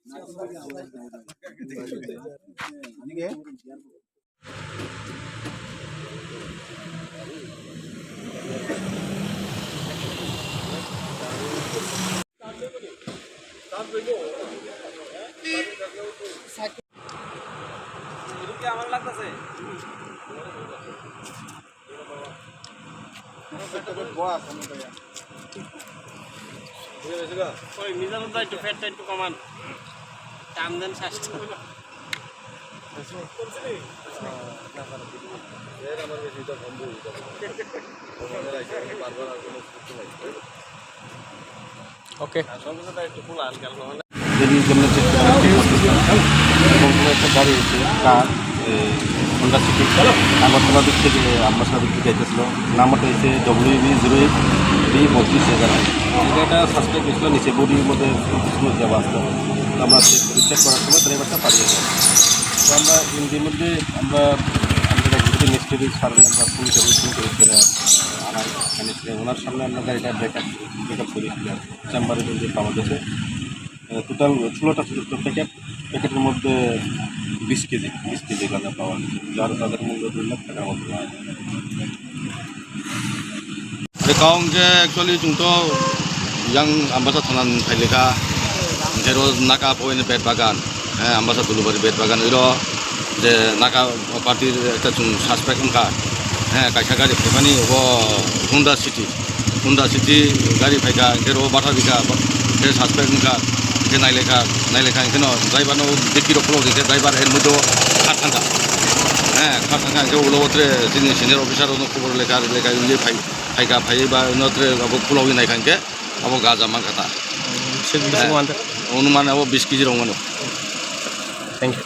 আমার লাগতেছে মিজানুর একটু ফ্যাটটা একটু কমান টান দেন শ্বাসটা ওকে একটু ফুলান গেল একটা গাড়ি হচ্ছে কার হোন্ডা সিটি আগরতলা দিক থেকে আমবাসা দিক থেকে যাইতেছিল নাম্বারটা হচ্ছে WB08B32 এটা সাসপেক্ট হয়েছিল নিচে বডির মধ্যে কিছু যাওয়া আসতে হবে তো আমরা চেক করার সময় ড্রাইভারটা পালিয়ে যায় তো আমরা হিন্দির মধ্যে আমরা মিস্ত্রি সার্ভে আমরা ফোন করে করে আনার ওনার সামনে আমরা গাড়িটা ব্রেকআপ করেছিলাম চেম্বারের মধ্যে পাওয়া গেছে টোটাল 16টা প্যাকেটের মধ্যে 20 কেজি গাঁজা পাওয়া গেছে যার তাদের মূল্য 2 লাখ টাকার মতো Rekong je actually jungto yang ambasa thonan thaileka jero naka poin bed bagan ambasa tulubari bed bagan iro je naka party eta jung suspect unka kaisa gari phani o Honda City gari phaika jero bata bika je suspect unka je naileka keno driver no dekiro polo de driver er modo khatanga khatanga je ulotre jini senior officer no khobor leka uye Aika phai ba notre abo pulau nai khanke abo gaja man kata. অনুমান abo 20 KG রঙানো। Thank you.